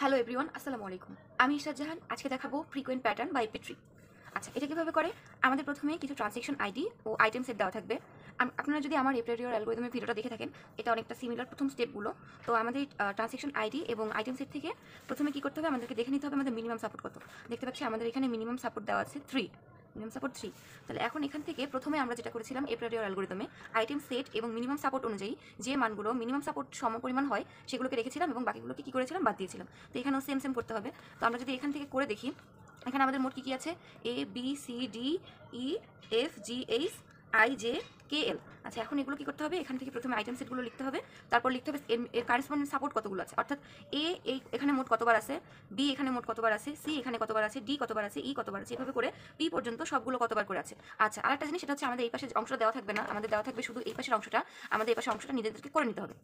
Hello everyone, আসসালামু আলাইকুম। আমি ইশরাত জাহান। আজকে দেখাবো ফ্রিকোয়েন্ট প্যাটার্ন বাই পেট্রি। আচ্ছা, এটা কীভাবে করে? আমাদের প্রথমে কিছু ট্রানজ্যাকশন আইডি ও আইটেম সেট দেওয়া থাকবে। আপনারা যদি আমার এপ্রিয়র অ্যালগরিদমের ভিডিওটা দেখে থাকেন, এটা অনেকটা সিমিলার প্রথম স্টেপগুলো। তো আমাদের ট্রানজ্যাকশন আইডি এবং আইটেম সেট থেকে প্রথমে কী করতে হবে, আমাদেরকে দেখে নিতে হবে আমাদের মিনিমাম সাপোর্ট কত। দেখতে পাচ্ছি আমাদের এখানে মিনিমাম সাপোর্ট দেওয়া আছে 3, মিনিমাম সাপোর্ট 3। তাহলে এখন এখান থেকে প্রথমে আমরা যেটা করেছিলাম এপ্রিয়র অ্যালগরিদমে আইটেম সেট এবং মিনিমাম সাপোর্ট অনুযায়ী যে মানগুলো মিনিমাম সাপোর্ট সমপরিমাণ হয় সেগুলোকে রেখেছিলাম এবং বাকিগুলোকে কী করেছিলাম, বাদ দিয়েছিলাম। তো এখানেও সেম সেম করতে হবে। তো আমরা যদি এখান থেকে করে দেখি, এখানে আমাদের মোট কী আছে, A B C D E F G H I J K L. আচ্ছা, এখন এগুলো কী করতে হবে, এখান থেকে প্রথমে আইটেম সেটগুলো লিখতে হবে, তারপর লিখতে হবে এর কারেসপন্ডেন্ট সাপোর্ট কতগুলো আছে, অর্থাৎ এখানে মোট কতবার আছে, বি এখানে মোট কতবার আছে, সি এখানে কতবার আছে, ডি কতবার আছে, ই কতবার আছে, এভাবে করে পি পর্যন্ত সবগুলো কতবার করে আছে। আচ্ছা, আরেকটা জিনিস, সেটা হচ্ছে আমাদের এই পাশের অংশটা দেওয়া থাকবে না, আমাদের দেওয়া থাকবে শুধু এই পাশের অংশটা। আমাদের এই পাশের অংশটা নিজেদেরকে করে নিতে হবে।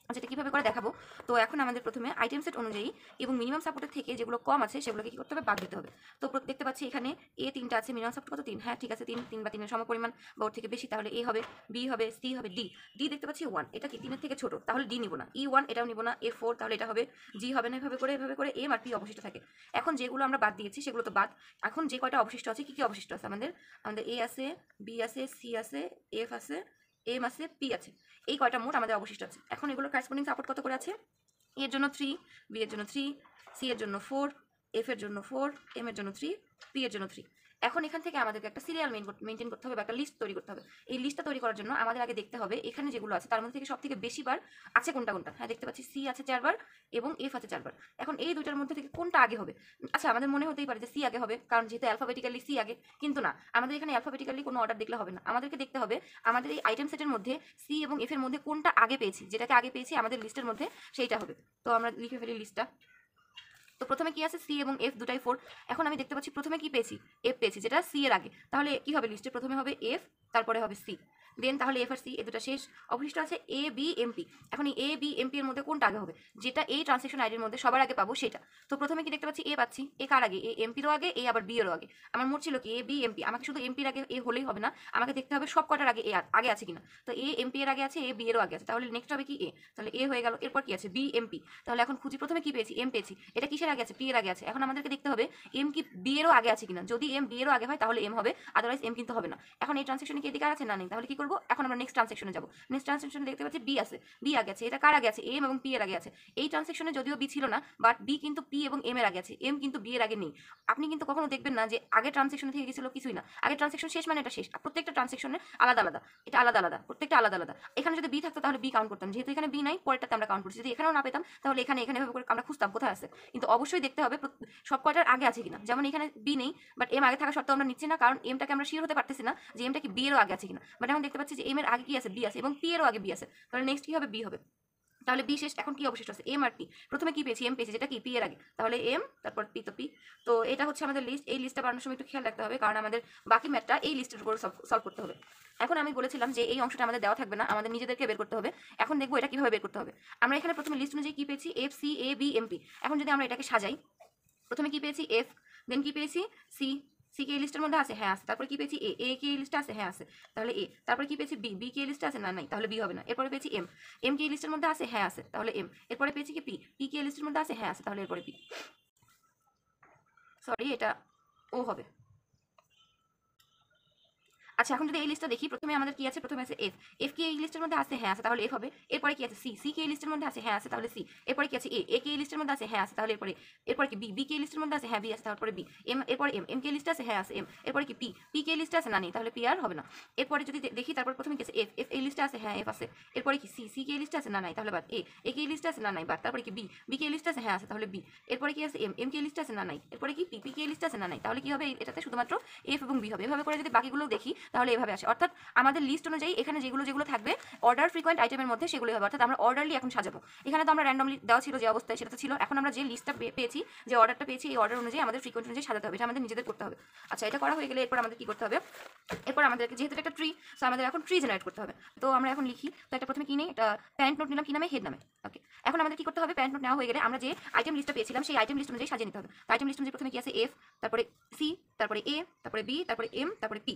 আচ্ছা, এটা কীভাবে করে দেখাবো। তো এখন আমাদের প্রথমে আইটেম সেট অনুযায়ী এবং মিনিমাম সাপোর্টের থেকে যেগুলো কম আছে সেগুলোকে কী করতে হবে, বাদ দিতে হবে। তো দেখতে পাচ্ছি এখানে এ 3টা আছে, মিনিমাম সাপোর্ট কত 3, হ্যাঁ ঠিক আছে, 3 বা 3-এর সমপরিমাণ বা ওর থেকে বেশি, তাহলে এ হবে, বি হবে, সি হবে, ডি দেখতে পাচ্ছি 1, এটা কি 3-এর থেকে ছোট, তাহলে ডি নিব না, E1 এটাও নিব না, A4 তাহলে এটা হবে, জি হবে না, এভাবে করে এম আর পি অবশিষ্ট থাকে। এখন যেগুলো আমরা বাদ দিয়েছি সেগুলো তো বাদ। এখন যে কয়টা অবশিষ্ট আছে, কী কী অবশিষ্ট আছে, আমাদের এ আছে, বি আছে, সি আছে, এফ আছে, এম আছে, পি আছে, এই কয়টা মোট আমাদের অবশিষ্ট আছে। এখন এগুলোর কারেসপন্ডিং সাপোর্ট কত করে আছে, এর জন্য 3, বি এর জন্য 3, সি এর জন্য 4, এফ এর জন্য 4, এম এর জন্য 3, পি এর জন্য 3। এখন এখান থেকে আমাদেরকে একটা সিরিয়াল মেনটেন করতে হবে বা একটা লিস্ট তৈরি করতে হবে। এই লিস্টটা তৈরি করার জন্য আমাদের আগে দেখতে হবে এখানে যেগুলো আছে তার মধ্যে থেকে সব থেকে বেশিবার আছে কোনটা কোনটা। হ্যাঁ, দেখতে পাচ্ছি সি আছে 4বার এবং এফ আছে 4বার। এখন এই দুইটার মধ্যে থেকে কোনটা আগে হবে। আচ্ছা, আমাদের মনে হতেই পারে যে সি আগে হবে, কারণ যেহেতু অ্যালফাবেটিক্যালি সি আগে, কিন্তু না, আমাদের এখানে অ্যালফাবেটিক্যালি কোনো অর্ডার দেখলে হবে না। আমাদেরকে দেখতে হবে আমাদের এই আইটেম সেটের মধ্যে সি এবং এফ এর মধ্যে কোনটা আগে পেয়েছি, যেটাকে আগে পেয়েছি আমাদের লিস্টের মধ্যে সেইটা হবে। তো আমরা লিখে ফেলি লিস্টটা। তো প্রথমে কি আছে, সি এবং এফ দুটাই 4। এখন আমি দেখতে পাচ্ছি প্রথমে কি পেয়েছি, এফ পেয়েছি, যেটা সি এর আগে। তাহলে কি হবে, লিস্টে প্রথমে হবে এফ, তারপরে হবে সি, দেন তাহলে এফ আর সি এ দুটা শেষ, অবশিষ্ট আছে এ বি এমপি। এখন এই এ বি এমপি এর মধ্যে কোনটা আগে হবে, যেটা এই ট্রানজেকশন আইডির মধ্যে সবার আগে পাবো সেটা। তো প্রথমে কি দেখতে পাচ্ছি, এ পাচ্ছি, এ কার আগে, এ এমপিরও আগে, এ আবার বি এরও আগে। আমার মোট ছিল কি এ বি এমপি, আমাকে শুধু এমপির আগে এ হলেই হবে না, আমাকে দেখতে হবে সব কটার আগে এ আগে আছে কিনা। তো এ এমপি এর আগে আছে, এ বি এরও আগে আছে, তাহলে নেক্সট হবে কি এ, তাহলে এ হয়ে গেল। এরপর কি আছে, বি এমপি। তাহলে এখন খুঁজি, প্রথমে কি পেয়েছি, এম পেয়েছি, এটা কিসের আগে আছে, পি এর আগে আছে। এখন আমাদেরকে দেখতে হবে এম কি বি এরও আগে আছে কিনা, যদি এম বি এরও আগে হয় তাহলে এম হবে, আদারওয়াইজ এম কিন্তু হবে না। এখন এই ট্রানজেকশনে কি এদিকে আছে না নেই, তাহলে কি করবো, এখন আমরা নেক্সট ট্রানজেকশনে যাবো। নেক্সট ট্রানজেকশনে দেখতে পাচ্ছি বি আছে, বি আগে আছে, এটা কার আগে আছে, এম এবং পি এর আগে আছে। এই ট্রানজেকশনে যদিও বি ছিল না, বাট বি কিন্তু পি এবং এম এর আগে আছে, এম কিন্তু বি এর আগে নেই। আপনি কিন্তু কখনো দেখবেন না যে আগে ট্রানজেকশন থেকে গেছিল কিছুই না, আগে ট্রানজেকশন শেষ মানে এটা শেষ। প্রত্যেকটা ট্রানজেকশনে আলাদা আলাদা, এটা আলাদা আলাদা, প্রত্যেকটা আলাদা আলাদা। এখানে যদি বি থাকতো তাহলে বি কাউন্ট করতাম, যেহেতু এখানে বি নাই পরেরটাতে আমরা কাউন্ট করছি। যদি এখানেও না পেতাম তাহলে এখানে এভাবে করে আমরা খুঁজতাম কোথায় আছে। কিন্তু অবশ্যই দেখতে হবে সব কয়টার আগে আছে কিনা। যেমন এখানে বি নেই, বাট এম আগে থাকা সত্ত্বেও আমরা নিচ্ছি না, কারণ এমটাকে আমরা শিওর হতে পারতেছি না যে এমটা কি বি এরও আগে আছে কিনা। বাট এখন দেখতে পাচ্ছি যে এম এর আগে কি আছে, বি আছে, এবং পি এরও আগে বি আছে। তাহলে নেক্সট কি হবে, বি হবে। তাহলে বি শেষ, এখন কি অবশিষ্ট আছে, এম আর পি। প্রথমে কি পেয়েছি, এম পেয়েছি, যেটা কি পি এর আগে, তাহলে এম তারপর পি, তো পি। তো এটা হচ্ছে আমাদের লিস্ট। এই লিস্টটা বানানোর সময় একটু খেয়াল রাখতে হবে, কারণ আমাদের বাকি ম্যাথটা এই লিস্টের উপর সলভ করতে হবে। এখন আমি বলেছিলাম যে এই অংশটা আমাদের দেওয়া থাকবে না, আমাদের নিজেদেরকে বের করতে হবে। এখন দেখবো এটা কিভাবে বের করতে হবে। আমরা এখানে প্রথমে লিস্ট অনুযায়ী কি পেয়েছি, F C A B M P. এখন যদি আমরা এটাকে সাজাই, প্রথমে কি পেয়েছি এফ, দেন কি পেয়েছি সি, সি কে লিস্টের মধ্যে আছে, হ্যাঁ আছে। তারপরে কি পেয়েছি এ, এ কে লিস্টে আছে, হ্যাঁ আছে, তাহলে এ। তারপরে কি পেয়েছি বি, বি কে লিস্টে আছে, না নাই, তাহলে বি হবে না। এরপরে পেয়েছি এম, এম কে লিস্টের মধ্যে আছে, হ্যাঁ আছে, তাহলে এম। এরপরে পেয়েছি কি পি, পি কে লিস্টের মধ্যে আছে, হ্যাঁ আছে, তাহলে এরপরে পি। সরি, এটা ও হবে। আচ্ছা, এখন যদি এই লিস্টটা দেখি, প্রথমে আমাদের কি আছে, প্রথমে আছে এফ, এফ কি এই লিস্টের মধ্যে আছে, হ্যাঁ আছে, তাহলে এফ হবে। এরপরে কি আছে সি, সি কি এই লিস্টের মধ্যে আছে, হ্যাঁ আছে, তাহলে সি। এরপরে কি আছে এ, এ কি এই লিস্টের মধ্যে আছে, হ্যাঁ আছে, তাহলে এরপরে কি বি, বি কি এই লিস্টের মধ্যে আছে, হ্যাঁ বি আছে, তারপরে বি। এম, এরপরে এম, এম কি এই লিস্টে আছে, হ্যাঁ আছে, এম। এরপরে কি পি, পি কি এই লিস্টে আছে, না নেই, তাহলে পি আর হবে না। এরপরে যদি দেখি, তারপর প্রথমে কি আছে এফ, এফ এই লিস্টে আছে, হ্যাঁ এফ আছে। এরপরে কি সি, সি কি এই লিস্টে আছে, না নাই, তাহলে বাদ। এ, এ কি এই লিস্টে আছে, না নাই, বাদ। তারপরে কি বি, বি কি এই লিস্টে আছে, হ্যাঁ আছে, তাহলে বি। এরপরে কি আছে এম, এম কি এই লিস্টে আছে, না নাই। এরপরে কি পি, পি কি এই লিস্টে আছে, না নাই, তাহলে কি হবে, এটাতে শুধুমাত্র এফ এবং বি হবে। এভাবে করে যদি বাকিগুলো দেখি তাহলে এভাবে আসে। অর্থাৎ আমাদের লিস্ট অনুযায়ী এখানে যেগুলো যেগুলো থাকবে অর্ডার ফ্রিকোয়েন্ট আইটেমের মধ্যে সেগুলো হবে। অর্থাৎ আমরা অর্ডারলি এখন সাজাবো। এখানে তো আমরা র্যান্ডমলি দেওয়া ছিল যে অবস্থায় সেটা তো ছিল, এখন আমরা যে লিস্টটা পেয়েছি, যে অর্ডারটা পেয়েছি, এই অর্ডার অনুযায়ী আমাদের ফ্রিকোয়েন্ট অনুযায়ী সাজাতে হবে। এটা আমাদের নিজেদের করতে হবে। আচ্ছা, এটা করা হয়ে গেলে এরপর আমাদের কি করতে হবে, এরপর আমাদেরকে যেহেতু একটা ট্রি, সো আমাদের এখন ট্রি জেনারেট করতে হবে। তো আমরা এখন লিখি, তো একটা প্রথমে কি নেই, এটা প্যারেন্ট নোট নিলাম, কি নামে, হেড নামে। ওকে, এখন আমাদের কি করতে হবে, প্যারেন্ট নোট নেওয়া হয়ে গেলে আমরা যে আইটেম লিস্টটা পেয়েছিলাম সেই আইটেম লিস্ট অনুযায়ী সাজিয়ে নিতে হবে। তো আইটেম লিস্ট অনুযায়ী প্রথমে কি আছে এফ, তারপরে সি, তারপরে এ, তারপরে বি, তারপরে এম, তারপরে পি।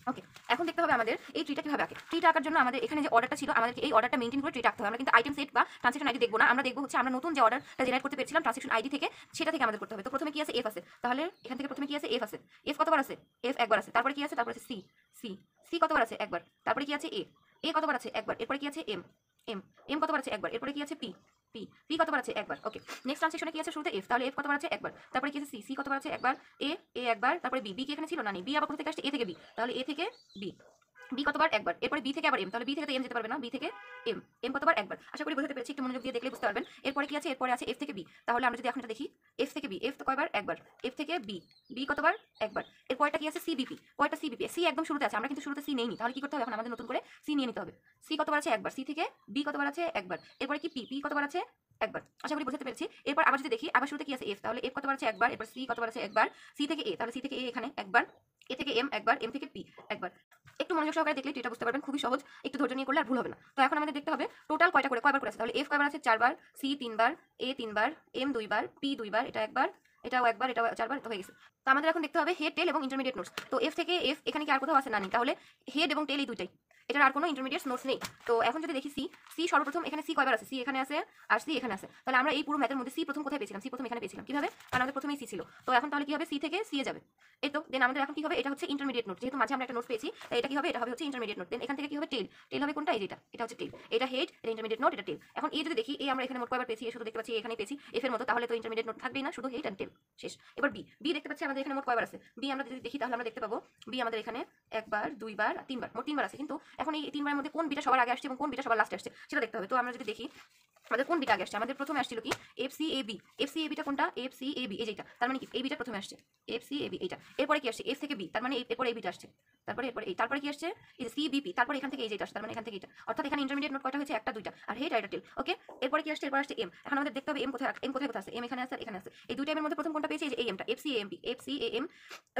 ওকে, এখন দেখতে হবে আমাদের এই ট্রিটা কিভাবে আঁকে। ট্রিটা আঁকার জন্য আমাদের এখানে যে অর্ডারটা ছিল, আমাদেরকে এই অর্ডারটা মেইনটেইন করে ট্রিটা আঁকতে হবে। আমরা কিন্তু আইটেম সেট বা ট্রানজেকশন আইডি দেখবো না, আমরা দেখবো হচ্ছে আমরা নতুন যে অর্ডারটা জেনারেট করতে পেরেছিলাম ট্রানজেকশন আইডি থেকে, সেটা থেকে আমাদের করতে হবে। তো প্রথমে কি আছে, এফ আছে, তাহলে এখান থেকে প্রথমে কি আছে, এফ আছে। এফ কতবার আছে, এফ একবার আছে। তারপরে কি আছে, তারপরে আছে সি, সি সি কতবার আছে, একবার। তারপরে কি আছে, এ, এ কতবার আছে, একবার। এরপরে কি আছে, এম, এম, এম কতবার আছে, একবার। এরপরে কি আছে, পি, পি, পি কতবার আছে, একবার। ওকে, নেক্সট ট্রানজেকশনে কি আছে, শুরুতে এফ, তাহলে এফ কতবার আছে, একবার। তারপরে কি আছে, সি, সি কতবার আছে, একবার। এ, এ একবার। তারপরে বি, বি কি এখানে ছিল না, নেই। বি আবার কোথা থেকে আসছে, এ থেকে বি, তাহলে এ থেকে বি, বি কতবার, একবার। এরপরে বি থেকে আবার এম, তাহলে বি থেকে তো এম যেতে পারবে না, বি থেকে এম, এম কতবার, একবার। আশা করি বুঝতে পেরেছি, একটু মনোযোগ দিয়ে দেখলে বুঝতে পারবেন। এরপরে কি আছে, এরপরে আছে এফ থেকে বি, তাহলে আমরা যদি এখন এটা দেখি, এফ থেকে বি, এফ তো কয়বার, একবার। এফ থেকে বি, বি কতবার, একবার। এরপরটা কি আছে, সিবিপি, পরেরটা সিবিপি, সি একদম শুরুতে আছে, আমরা কিন্তু শুরুতে সি নেইনি, তাহলে কি করতে হবে, এখন আমাদের নতুন করে সি নিয়ে নিতে হবে। সি কতবার আছে, একবার। সি থেকে বি কতবার আছে, একবার। এরপরে কি পি, পি কতবার আছে, একবার। আশা করি বুঝতে পেরেছি। এরপর আবার যদি দেখি, আবার শুরুতে কি আছে, এফ, তাহলে এফ কতবার আছে, একবার। এরপর সি কতবার আছে, একবার। সি থেকে এ, তাহলে সি থেকে এ এখানে একবার। এ থেকে এম একবার, এম থেকে পি একবার। একটু মনোযোগ সহকারে দেখলে এটা বুঝতে পারবেন, খুবই সহজ, একটু ধৈর্য নিয়ে করলে আর ভুল হবে না। তো এখন আমাদের দেখতে হবে টোটাল কয়টা করে, কয়বার করে আছে, তাহলে এফ কয়বার আছে, 4 বার, সি 3 বার, এ 3 বার, এম 2 বার, পি 2 বার, এটা একবার, এটাও একবার, এটাও 4 বার, তো হয়ে গেছে। তো আমাদের এখন দেখতে হবে হেড, টেল এবং ইন্টারমিডিয়েট নোটস। তো এফ থেকে এফ এখানে কি আর কোথাও আছে, না নেই, তাহলে হেড এবং টেল এই দুইটাই, এটার আর কোনো ইন্টারমিডিয়েট নোটস নেই। তো এখন যদি দেখি সি, সি সর্বপ্রথম এখানে সি কয়বার আছে, সি এখানে আছে আর সি এখানে আছে, তাহলে আমরা এই পুরো ম্যাথের মধ্যে সি প্রথম কোথায় পেয়েছিলাম, সি প্রথম এখানে পেয়েছিলাম, কিভাবে, কারণ আমাদের প্রথমেই সি ছিল। তো এখন তাহলে কি হবে, সি থেকে সি এ যাবে, এই তো। দেন আমাদের এখন কি হবে, এটা হচ্ছে ইন্টারমিডিয়েট নোট, যেহেতু মাঝে আমরা একটা নোট পেয়েছি, তাই এটা কি হবে, এটা হবে হচ্ছে ইন্টারমিডিয়েট নোট। দেন এখান থেকে কি হবে, টেল, টেল হবে কোনটা, এই যেটা, এটা হচ্ছে টেল, এটা হেড, এটা ইন্টারমিডিয়েট নোট, এটা টেল। এখন এই যদি দেখি, এই আমরা এখানে মোট কয়বার পেয়েছি, এ শুধু দেখতে পাচ্ছি এখানে পেয়েছি এফ এর মতো, তাহলে তো ইন্টারমিডিয়েট নোট থাকবেই না, শুধু হেড এন্ড টেল, শেষ। এবার বি, বি দেখতে পাচ্ছি আমাদের এখানে মোট কয়বার আছে, বি আমরা যদি দেখি তাহলে আমরা দেখতে পাবো বি আমাদের এখানে একবার, দুইবার, তিনবার, মোট 3 বার আছে। কিন্তু এখন এই 3 বারের মধ্যে কোন বিটা সবার আগে আসছে এবং কোন বিটা সবার লাস্টে আসছে সেটা দেখতে হবে। তো আমরা যদি দেখি আমাদের কোন বিটা আগে আসছে, আমাদের প্রথমে আসছিল কি, F C A B, F C A beta কোনটা, এফ সি এ বি, এই যেটা, তার মানে কি এই বিটা প্রথমে আসছে, এফ সি এ বি এইটা। এরপরে কি আসছে, এফ থেকে বি, তার মানে এরপরে এই বিটা আসছে, তারপরে এরপরে এই, তারপরে কি আসছে, এই সি বিপি, তারপরে এখান থেকে এই যেটা আসছে, তার মানে এখান থেকে এটা, অর্থাৎ এখানে ইন্টারমিডিয়েট নোট কয়টা হয়েছে, একটা দুইটা, আর হেড আর এটা টেল। ওকে, এরপরে কি আসছে, এরপর আসছে এম। এখন আমাদের দেখতে হবে এম কোথায়, এম কোথায় কোথায় আছে, এম এখানে আছে আর এখানে আছে, এই দুইটা এর মধ্যে প্রথম কোনটা পেয়েছি, এই যে এই এমটা, F C A M P, F C A M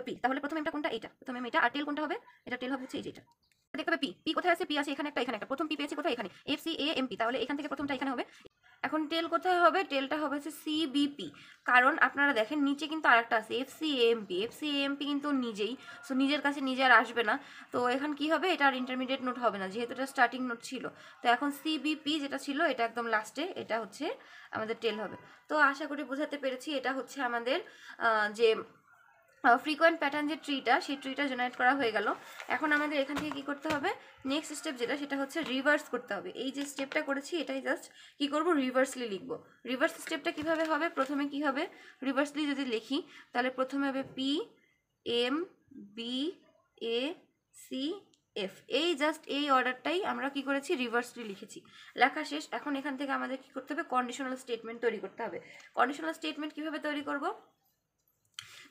P, তাহলে প্রথম এমটা কোনটা, এইটা প্রথম এম, এটা, আর টেল কোনটা হবে, এটা টেল হবে হচ্ছে এই যেটা। দেখতে হবে পি, পি কোথায় আছে, পি আছে এখানে একটা, এখানে একটা, প্রথম পি পেয়েছি কোথায়, এখানে F C A M P, তাহলে এখান থেকে প্রথমটা এখানে হবে। এখন টেল কোথায় হবে, টেলটা হবে হচ্ছে সিবিপি, কারণ আপনারা দেখেন নিচে কিন্তু আরেকটা আছে F C MP, F C MP কিন্তু নিজেই, সো নিজের কাছে নিজে আর আসবে না। তো এখন কি হবে, এটা আর ইন্টারমিডিয়েট নোট হবে না, যেহেতু এটা স্টার্টিং নোট ছিল। তো এখন সিবিপি যেটা ছিল এটা একদম লাস্টে, এটা হচ্ছে আমাদের টেল হবে। তো আশা করি বোঝাতে পেরেছি, এটা হচ্ছে আমাদের যে ফ্রিকোয়েন্ট প্যাটার্ন যে ট্রিটা, সেই ট্রিটা জেনারেট করা হয়ে গেল। এখন আমাদের এখান থেকে কি করতে হবে, নেক্সট স্টেপ যেটা, সেটা হচ্ছে রিভার্স করতে হবে। এই যে স্টেপটা করেছি এটাই জাস্ট কি করব, রিভার্সলি লিখব। রিভার্স স্টেপটা কিভাবে হবে, প্রথমে কি হবে, রিভার্সলি যদি লিখি তাহলে প্রথমে হবে P M B A C F, এই জাস্ট এই অর্ডারটাই আমরা কি করেছি, রিভার্সলি লিখেছি, লেখা শেষ। এখন এখান থেকে আমাদের কি করতে হবে, কন্ডিশনাল স্টেটমেন্ট তৈরি করতে হবে। কন্ডিশনাল স্টেটমেন্ট কিভাবে তৈরি করব,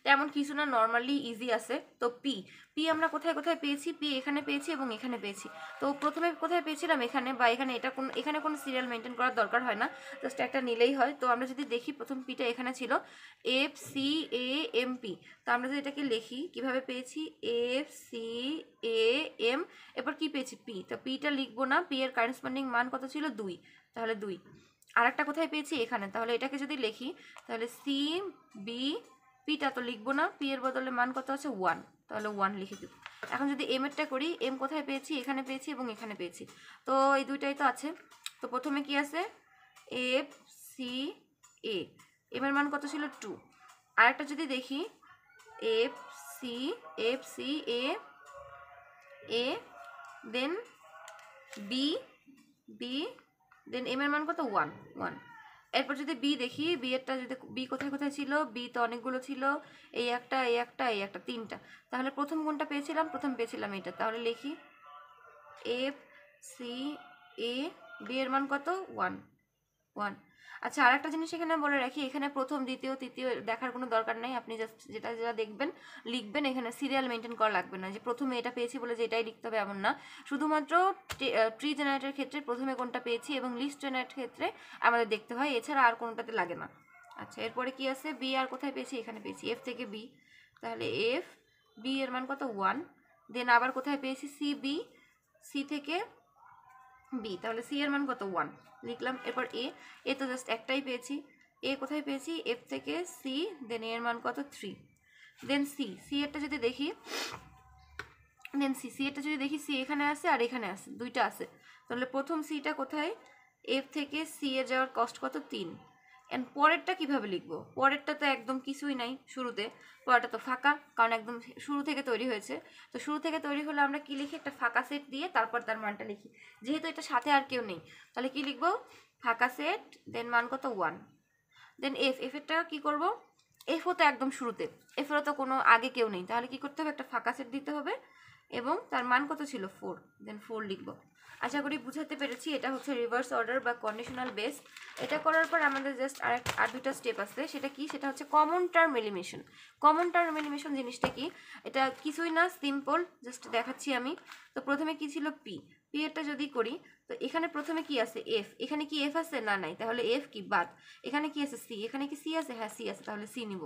তেমন কিছু না, নর্মালি ইজি আছে। তো পি, পি আমরা কোথায় কোথায় পেয়েছি, পি এখানে পেয়েছি এবং এখানে পেয়েছি। তো প্রথমে কোথায় পেয়েছিলাম, এখানে বা এখানে, এটা কোন, এখানে কোনো সিরিয়াল মেনটেন করার দরকার হয় না, জাস্ট একটা নিলেই হয়। তো আমরা যদি দেখি প্রথম পিটা এখানে ছিল F C A M P, তো আমরা যদি এটাকে লিখি কিভাবে পেয়েছি, এফ সি এ এম, এরপর কি পেয়েছি, পি। তো পিটা লিখবো না, পি এর কারেসপন্ডিং মান কত ছিল, 2, তাহলে 2। আর একটা কোথায় পেয়েছি, এখানে, তাহলে এটাকে যদি লিখি তাহলে সি বি, পিটা তো লিখবো না, পি এর বদলে মান কত আছে, 1, তাহলে 1 লিখে দেব। এখন যদি এম এরটা করি, এম কোথায় পেয়েছি, এখানে পেয়েছি এবং এখানে পেয়েছি, তো এই দুইটাই তো আছে। তো প্রথমে কি আছে, এফ সি এ, এম এর মান কত ছিল, 2। আর একটা যদি দেখি, এফ সি, এফ সি এ এ, দেন বি, বি, দেন এম এর মান কত, 1, 1। এরপর যদি বি দেখি, বি এরটা যদি, বি কোথায় কোথায় ছিল, বি তো অনেকগুলো ছিল, এই একটা, এই একটা, এই একটা, 3টা। তাহলে প্রথম কোনটা পেয়েছিলাম, প্রথম পেয়েছিলাম এটা, তাহলে লিখি এফ সি এ, বি এর মান কত, 1, 1। আচ্ছা, আর একটা জিনিস এখানে বলে রাখি, এখানে প্রথম দ্বিতীয় তৃতীয় দেখার কোনো দরকার নেই, আপনি জাস্ট যেটা যেটা দেখবেন লিখবেন, এখানে সিরিয়াল মেনটেন করা লাগবে না, যে প্রথমে এটা পেয়েছি বলে যে এটাই লিখতে হবে এমন না। শুধুমাত্র ট্রি জেনারেটের ক্ষেত্রে প্রথমে কোনটা পেয়েছি এবং লিস্ট জেনারেটের ক্ষেত্রে আমাদের দেখতে হয়, এছাড়া আর কোনোটাতে লাগে না। আচ্ছা, এরপরে কি আছে, বি আর কোথায় পেয়েছি, এখানে পেয়েছি এফ থেকে বি, তাহলে এফ, বি এর মান কত, 1। দেন আবার কোথায় পেয়েছি, সি বি, সি থেকে বি, তাহলে সি এর মান কত, 1 লিখলাম। এরপর এ, এ তো জাস্ট একটাই পেয়েছি, এ কোথায় পেয়েছি, এফ থেকে সি, দেন এর মান কত, 3। দেন সি, সি এরটা যদি দেখি, দেন সি, সি এটা যদি দেখি সি এখানে আছে আর এখানে আছে, দুইটা আছে, তাহলে প্রথম সিটা কোথায়, এফ থেকে সি এ যাওয়ার কস্ট কত 3। এন্ড পরেরটা কিভাবে লিখবো, পরেরটা তো একদম কিছুই নাই শুরুতে, পরেরটা তো ফাঁকা, কারণ একদম শুরু থেকে তৈরি হয়েছে। তো শুরু থেকে তৈরি হলে আমরা কি লিখি, একটা ফাঁকা সেট দিয়ে তারপর তার মানটা লিখি। যেহেতু এটা সাথে আর কেউ নেই, তাহলে কি লিখবো, ফাঁকা সেট, দেন মান কত 1। দেন এফ, এফেরটা কি করব, এফও তো একদম শুরুতে, এফেরও তো কোনো আগে কেউ নেই, তাহলে কি করতে হবে, একটা ফাঁকা সেট দিতে হবে এবং তার মান কত ছিল 4, দেন 4 লিখব। আশা করি বুঝাতে পেরেছি। এটা হচ্ছে রিভার্স অর্ডার বা কন্ডিশনাল বেস। এটা করার পর আমাদের জাস্ট আর দুটো স্টেপ আছে, সেটা কি, সেটা হচ্ছে common term elimination. Common term elimination জিনিসটা কি, এটা কিছুই না, সিম্পল, জাস্ট দেখাচ্ছি আমি। তো প্রথমে কি ছিল পি, পি এরটা যদি করি, তো এখানে প্রথমে কি আছে এফ, এখানে কি এফ আছে না নাই, তাহলে এফ কি বাদ। এখানে কি আছে সি, এখানে কি সি আছে, হ্যাঁ সি আছে, তাহলে সি নিব।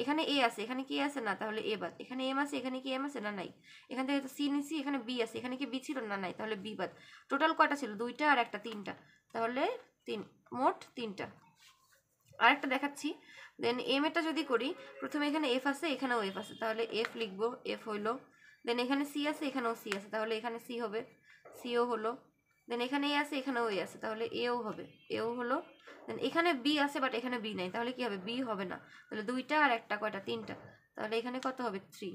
এখানে এ আছে, এখানে কি আছে না, তাহলে এ বাদ। এখানে এম আছে, এখানে কি এম আছে না নাই, এখান থেকে তো সি নিছি, এখানে বি আছে, এখানে কি বি ছিল না নাই, তাহলে বি বাদ। টোটাল কয়টা ছিল, দুইটা আর একটা, তিনটা, তাহলে মোট তিনটা। আরেকটা দেখাচ্ছি। দেন এম এটা যদি করি, প্রথমে এখানে এফ আছে, এখানেও এফ আছে, তাহলে এফ লিখবো, এফ হইলো। দেন এখানে সি আছে, এখানেও সি আছে, তাহলে এখানে সি হবে, সিও হলো। দেন এখানে এ আছে, এখানেও এ আছে, তাহলে এও হবে, এও হলো। দেন এখানে বি আছে, বাট এখানে বি নাই, তাহলে কি হবে, বি হবে না, তাহলে দুইটা আর একটা, কয়টা, তিনটা, তাহলে এখানে কত হবে 3।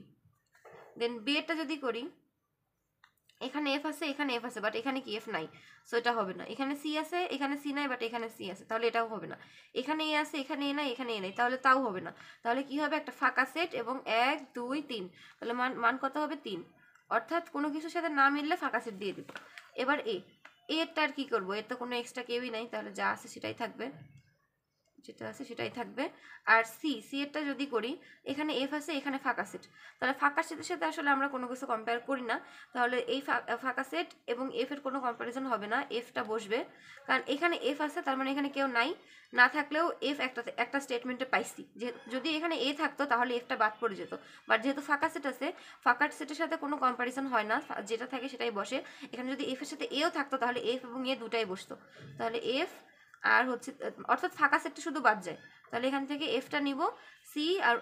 দেন বি এরটা যদি করি, এখানে এফ আছে, এখানে এফ আছে, বাট এখানে কি এফ নাই, সো এটা হবে না। এখানে সি আছে, এখানে সি নাই, বাট এখানে সি আছে, তাহলে এটাও হবে না। এখানে এ আছে, এখানে এ নাই, এখানে এ নাই, তাহলে তাও হবে না। তাহলে কি হবে, একটা ফাঁকা সেট এবং 1 2 3, তাহলে মান মান কত হবে 3। অর্থাৎ কোনো কিছুর সাথে না মিললে ফাঁকা সেট দিয়ে দিব। এবার এরটা আর কি করবো, এর তো কোনো এক্সট্রা কেউই নাই, তাহলে যা আছে সেটাই থাকবে, যেটা আছে সেটাই থাকবে। আর সি, সি এরটা যদি করি, এখানে এফ আছে, এখানে ফাঁকা সেট, তাহলে ফাঁকা সেটের সাথে আসলে আমরা কোনো কিছু কম্পেয়ার করি না, তাহলে এই ফাঁকা সেট এবং এফ এর কোনো কম্পারিজন হবে না, এফটা বসবে, কারণ এখানে এফ আছে, তার মানে এখানে কেউ নাই, না থাকলেও এফ একটা স্টেটমেন্টে পাইছি, যে যদি এখানে এ থাকতো তাহলে এফটা বাদ পড়ে যেত, বাট যেহেতু ফাঁকা সেট আছে, ফাঁকা সেটের সাথে কোনো কম্পারিজন হয় না, যেটা থাকে সেটাই বসে। এখানে যদি এফ এর সাথে এও থাকতো তাহলে এফ এবং এ দুটাই বসতো, তাহলে এফ আর হচ্ছে, অর্থাৎ ফাঁকা সেটটা শুধু বাদ যায়, তাহলে এখান থেকে এফটা নিব। সি আর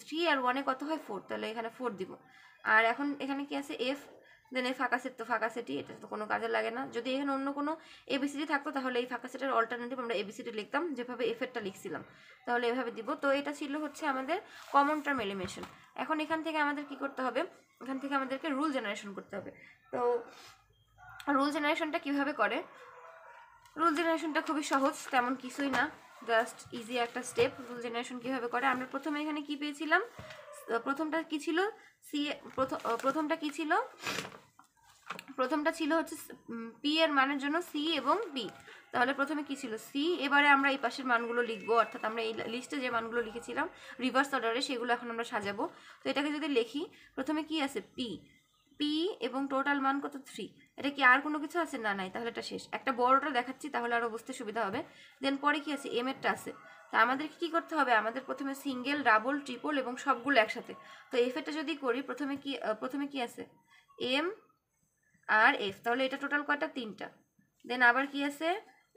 3 আর 1 কত হয় 4, তাহলে এখানে 4 দিব। আর এখন এখানে কি আছে এফ, দেন এই ফাঁকা সেট তো ফাঁকা সেটই, এটা তো কোনো কাজে লাগে না। যদি এখানে অন্য কোনো এবিসিডি থাকতো তাহলে এই ফাঁকা সেটের অল্টারনেটিভ আমরা এবিসিডি লিখতাম, যেভাবে এফেরটা লিখছিলাম, তাহলে এভাবে দিব। তো এটা ছিল হচ্ছে আমাদের কমন টার্ম এলিমিনেশন। এখন এখান থেকে আমাদের কি করতে হবে, এখান থেকে আমাদেরকে রুল জেনারেশন করতে হবে। তো রুল জেনারেশনটা কিভাবে করে, রুল জেনারেশনটা খুবই সহজ, তেমন কিছুই না, জাস্ট ইজি একটা স্টেপ। রুল জেনারেশন কীভাবে করে, আমরা প্রথমে এখানে কি পেয়েছিলাম, প্রথমটা কি ছিল, সি, প্রথমটা কি ছিল, প্রথমটা ছিল হচ্ছে পি এর মানের জন্য সি এবং বি, তাহলে প্রথমে কি ছিল সি, এবারে আমরা এই পাশের মানগুলো লিখবো, অর্থাৎ আমরা এই লিস্টে যে মানগুলো লিখেছিলাম রিভার্স অর্ডারে, সেগুলো এখন আমরা সাজাবো। তো এটাকে যদি লিখি, প্রথমে কি আছে পি, পি এবং টোটাল মান কত 3, এটা কি আর কোনো কিছু আছে না নাই, তাহলে এটা শেষ। একটা বড়টা দেখাচ্ছি তাহলে আরও বুঝতে সুবিধা হবে। দেন পরে কি আছে এম এরটা আছে, তা আমাদেরকে কি করতে হবে, আমাদের প্রথমে সিঙ্গেল, ডাবল, ট্রিপল এবং সবগুলো একসাথে। তো এফ এরটা যদি করি, প্রথমে কি আছে এম আর এফ, তাহলে এটা টোটাল কয়টা, 3টা। দেন আবার কি আছে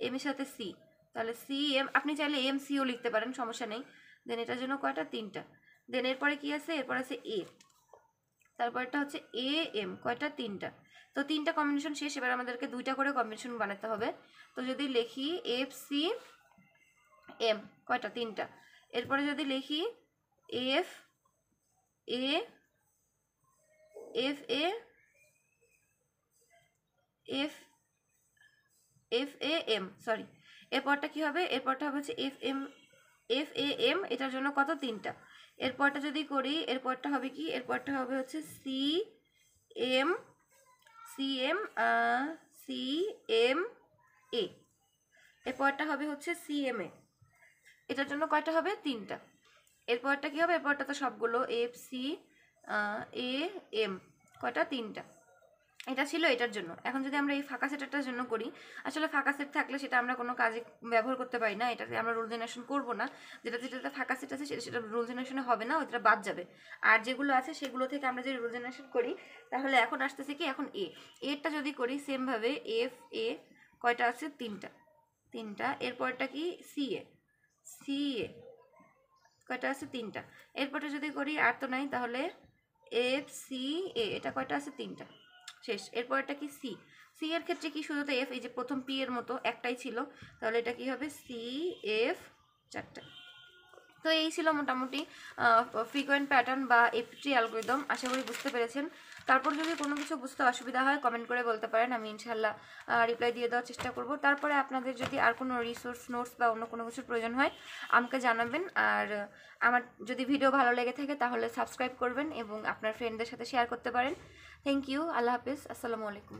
এম এর সাথে সি, তাহলে সি এম, আপনি চাইলে এম সিও লিখতে পারেন, সমস্যা নেই। দেন এটার জন্য কয়টা, 3টা। দেন এরপরে কি আছে, এরপর আছে এ, তারপরটা হচ্ছে এ এম, কয়টা, 3টা। তো 3টা কম্বিনেশন শেষ, এবার আমাদেরকে 2টা করে কম্বিনেশন বানাতে হবে। তো যদি লিখি এফ সি এম, কয়টা, 3টা। এরপরে যদি লিখি F A, F A, F F A M, sorry, এরপরটা কি হবে, এরপরটা হবে হচ্ছে F M, F A M, এটার জন্য কত, 3টা। এরপরটা যদি করি, এরপরটা হবে কি, এরপরটা হবে হচ্ছে C M, C M, C M A, এরপরটা হবে হচ্ছে সি এম এ, এটার জন্য কয়টা হবে, 3টা। এরপরটা কি হবে, এরপরটা তো সবগুলো এফ সি এ এম, কয়টা, 3টা। এটা ছিল এটার জন্য। এখন যদি আমরা এই ফাঁকা সেটটার জন্য করি, আসলে ফাঁকা সেট থাকলে সেটা আমরা কোনো কাজে ব্যবহার করতে পারি না, এটাতে আমরা রুল জেনারেশন করবো না। যেটাতে ফাঁকা সেট আছে সেটা রুল জেনারেশনে হবে না, ওইটা বাদ যাবে। আর যেগুলো আছে সেগুলো থেকে আমরা যদি রুল জেনারেশন করি, তাহলে এখন আসতেছে কি, এখন এরটা যদি করি সেমভাবে এফ এ, কয়টা আছে, 3টা, 3টা। এরপরটা কি সি এ, সি এ, কয়টা আছে, 3টা। এরপরটা যদি করি আর তো নাই, তাহলে এফ সি এ, এটা কয়টা আছে? 3টা, শেষ। এরপরটা কি? সি। সি এর ক্ষেত্রে কি শুধু তো এফ, এই যে প্রথম পি এর মতো একটাই ছিল, তাহলে এটা কি হবে? সি এফ 4টা। তো এই ছিল মোটামুটি ফ্রিকোয়েন্ট প্যাটার্ন বা এপিট্রি অ্যালগরিদম। আশা করি বুঝতে পেরেছেন। তারপর যদি কোনো কিছু বুঝতে অসুবিধা হয় কমেন্ট করে বলতে পারেন, আমি ইনশাল্লাহ রিপ্লাই দিয়ে দেওয়ার চেষ্টা করব। তারপরে আপনাদের যদি আর কোনো রিসোর্স, নোটস বা অন্য কোনো কিছুর প্রয়োজন হয় আমাকে জানাবেন। আর আমার যদি ভিডিও ভালো লেগে থাকে তাহলে সাবস্ক্রাইব করবেন এবং আপনার ফ্রেন্ডদের সাথে শেয়ার করতে পারেন। Thank you. আল্লাহ হাফিজ। আসসালামু আলাইকুম।